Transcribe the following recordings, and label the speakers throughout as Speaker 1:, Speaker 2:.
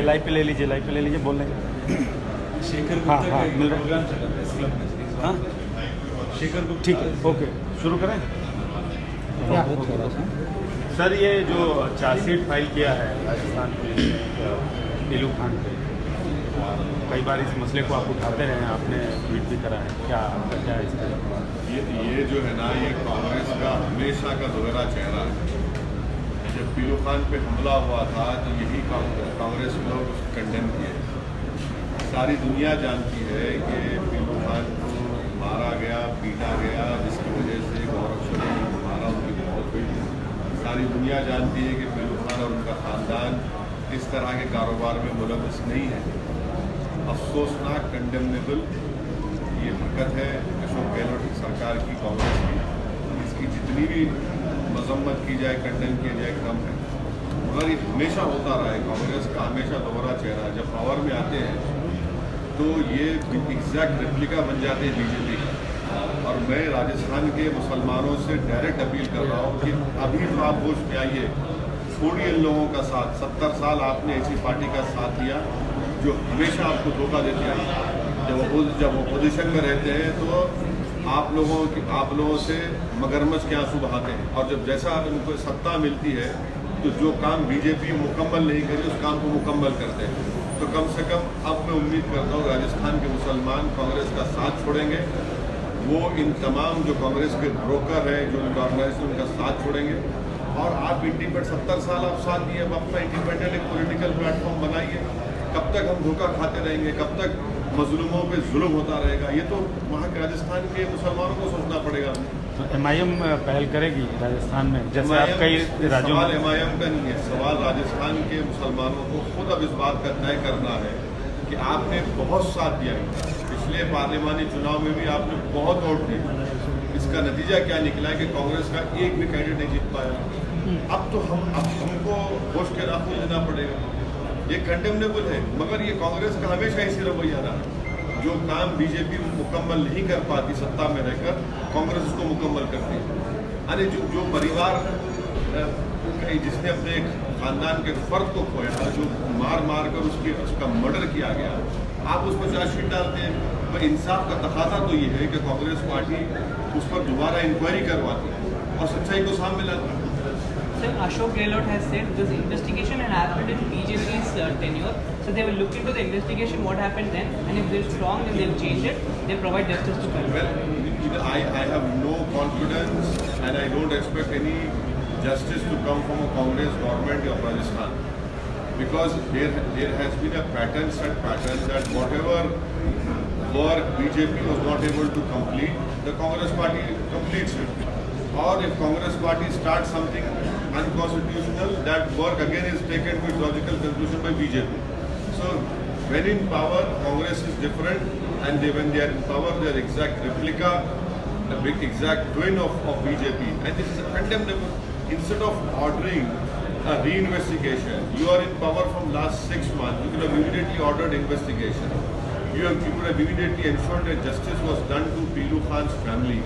Speaker 1: Live पे ले लीजिए बोल लेंगे।
Speaker 2: शेखर
Speaker 1: हाँ
Speaker 2: गुप्ता
Speaker 1: हाँ
Speaker 2: के
Speaker 1: मिल रहा
Speaker 2: प्रोग्राम चल रहा है इस क्लब में।
Speaker 1: हाँ
Speaker 2: शेखर गुप्ता
Speaker 1: ठीक है ओके शुरू करें। सर ये जो चार्जशीट फाइल किया है राजस्थान के पीलू खान पे, कई बार इस मसले को आप उठाते रहे हैं, आपने ट्वीट भी करा है, क्या आपका क्या है इसका?
Speaker 3: ये जो है ना, ये कांग्रेस का हमेशा का दोहरा चेहरा है। जब पीलू खान पे हमला हुआ था तो यही कांग्रेस के लोग उसको कंडेम किए। सारी दुनिया जानती है कि पीलू खान को मारा गया, पीटा गया, जिसकी वजह से गौरक्षण मारा, उनकी मौत हुई। सारी दुनिया जानती है कि पीलू खान और उनका ख़ानदान इस तरह के कारोबार में मुलव्वस नहीं है। अफसोसनाक कंडेमनेबल ये हरकत है अशोक गहलोत की सरकार की, कांग्रेस की। इसकी जितनी भी मजम्मत की जाए, कंडेम किया जाए, कम है। मगर ये हमेशा होता रहा है, कांग्रेस का हमेशा दोहरा चेहरा। जब पावर में आते हैं तो ये एग्जैक्ट रेप्लिका बन जाते हैं बीजेपी का। और मैं राजस्थान के मुसलमानों से डायरेक्ट अपील कर रहा हूँ कि अभी तो आप होश में आइए, छोड़िए इन लोगों का साथ। 70 साल आपने ऐसी पार्टी का साथ दिया जो हमेशा आपको धोखा देती आई। जब अपोजिशन में रहते हैं तो आप लोगों से मगरमच्छ के आंसू बहाते हैं, और जब जैसा उनको सत्ता मिलती है तो जो काम बीजेपी मुकम्मल नहीं करी उस काम को मुकम्मल करते हैं। तो कम से कम अब मैं उम्मीद करता हूँ राजस्थान के मुसलमान कांग्रेस का साथ छोड़ेंगे। वो इन तमाम जो कांग्रेस के ब्रोकर हैं, जो ऑर्गेनाइजेशन, उनका साथ छोड़ेंगे। और आप इंडिपेंडेंट 70 साल आप साथ दिए, अब अपना इंडिपेंडेंट एक पॉलिटिकल प्लेटफॉर्म बनाइए। कब तक हम धोखा खाते रहेंगे, कब तक मजलूमों पे जुल्म होता रहेगा? ये तो वहाँ के राजस्थान के मुसलमानों को सोचना पड़ेगा।
Speaker 1: तो MIM पहल करेगी राजस्थान में, जैसे आप कई राज्यों
Speaker 3: सवाल
Speaker 1: में?
Speaker 3: MIM का नहीं है, सवाल राजस्थान के मुसलमानों को खुद अब इस बात का तय करना है कि आपने बहुत साथ दिया। पिछले पार्लिमानी चुनाव में भी आपने बहुत वोट दिए। इसका नतीजा क्या निकला है कि कांग्रेस का एक भी कैंडिडेट नहीं जीत पाया। अब हमको होश के रास्ते लेना पड़ेगा। ये कंडेमनेबल है, मगर ये कांग्रेस का हमेशा इसी रवैया रहा। जो काम बीजेपी मुकम्मल नहीं कर पाती सत्ता में रहकर, कांग्रेस उसको मुकम्मल करती है। अरे जो परिवार जिसने अपने खानदान के फर्द को खोया, जो मार कर उसका मर्डर किया गया, आप उस पर चार्जशीट डालते हैं। तो इंसाफ का तकाजा तो ये है कि कांग्रेस पार्टी उस पर दोबारा इंक्वायरी करवाती और सच्चाई को सामने लाती।
Speaker 4: Sir, Ashok Gehlot has said this investigation had happened in BJP's tenure, so they will look into the investigation, what happened then, and if they're strong, then they'll change it, they'll provide justice to people.
Speaker 3: Well, I have no confidence and I don't expect any justice to come from a Congress government of Rajasthan, because there has been a pattern that whatever work BJP was not able to complete, the Congress party completes it. Or if Congress party starts something unconstitutional, that work again is taken to its logical conclusion by BJP. So when in power, Congress is different, and when they are in power, they are exact replica, a big exact twin of BJP, and this is condemnable. Instead of ordering a reinvestigation, you are in power from last 6 months, you could have immediately ordered investigation. You could have immediately ensured that justice was done to Pelu Khan's family.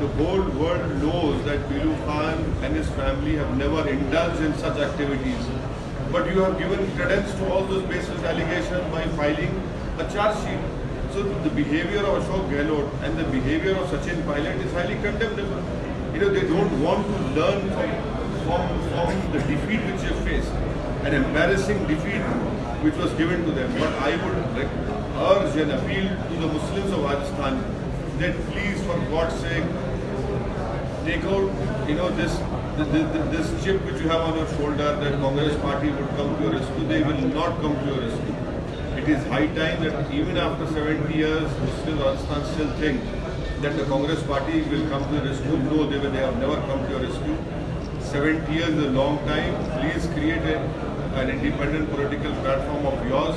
Speaker 3: The whole world knows that Pelu Khan and his family have never indulged in such activities. But you have given credence to all those baseless allegations by filing a charge sheet. So the behavior of Ashok Gehlot and the behavior of Sachin Pilot is highly condemnable. They don't want to learn from the defeat which they faced, an embarrassing defeat which was given to them. But I would urge and appeal to the Muslims of Rajasthan that please, for God's sake, take out this chip which you have on your shoulder that Congress party would come to your rescue. They will not come to your rescue. It is high time that even after 70 years, Muslims of Rajasthan still think that the Congress party will come to your rescue. No, they have never come to your rescue. 70 years is a long time. Please create an independent political platform of yours.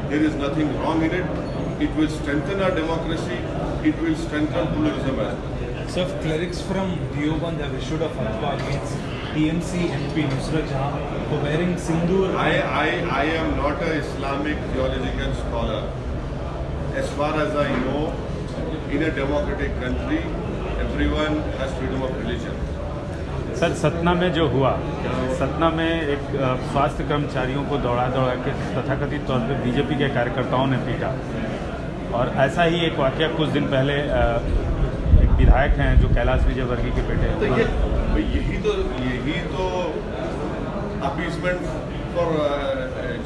Speaker 3: There is nothing wrong in it. It will strengthen our democracy. It will strengthen pluralism as well.
Speaker 2: So clerics from Deoband have issued a fatwa against TMC MP Nusrat Jahan for wearing sindoor.
Speaker 3: I am not an Islamic theological scholar. As far as I know, in a democratic country, everyone has freedom of religion.
Speaker 1: Sir Satna में जो हुआ, सतना में एक स्वास्थ्य कर्मचारियों को दौड़ा के तथाकथित तौर पे बीजेपी के कार्यकर्ताओं ने पीटा, और ऐसा ही एक वाकया कुछ दिन पहले एक विधायक हैं जो कैलाश विजयवर्गीय के बेटे हैं।
Speaker 3: तो यही तो appeasement for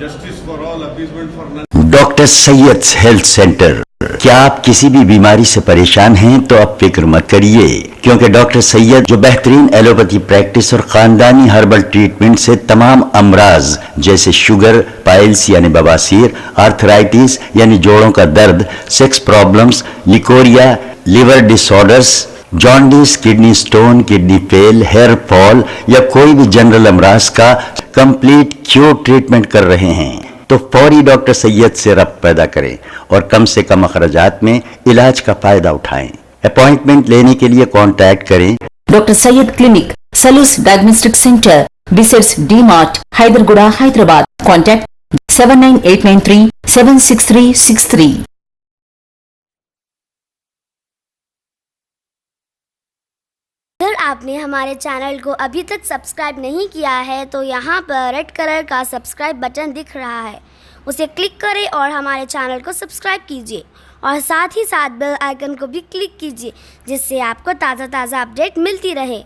Speaker 3: justice for all, appeasement for none.
Speaker 5: Doctor Syed health centre. क्या आप किसी भी बीमारी से परेशान हैं तो अब फिक्र मत करिए, क्योंकि डॉक्टर सैयद जो बेहतरीन एलोपैथी प्रैक्टिस और खानदानी हर्बल ट्रीटमेंट से तमाम अमराज जैसे शुगर, पाइल्स यानी बवासीर, आर्थराइटिस यानी जोड़ों का दर्द, sex problems, leucorrhoea, liver disorders, jaundice, kidney stone, kidney fail, hair fall या कोई भी जनरल अमराज का कंप्लीट क्योर ट्रीटमेंट कर रहे हैं, तो फौरी डॉक्टर सैयद से रब्त पैदा करें और कम से कम अखराजात में इलाज का फायदा उठाएं। अपॉइंटमेंट लेने के लिए कांटेक्ट करें
Speaker 6: doctor Syed clinic, Salus diagnostic center, बिसेट्स डी मार्ट, हैदरगुड़ा, हैदराबाद। कांटेक्ट 79893 76363।
Speaker 7: अगर आपने हमारे चैनल को अभी तक सब्सक्राइब नहीं किया है तो यहाँ पर रेड कलर का सब्सक्राइब बटन दिख रहा है, उसे क्लिक करें और हमारे चैनल को सब्सक्राइब कीजिए और साथ ही साथ बेल आइकन को भी क्लिक कीजिए, जिससे आपको ताज़ा अपडेट मिलती रहे।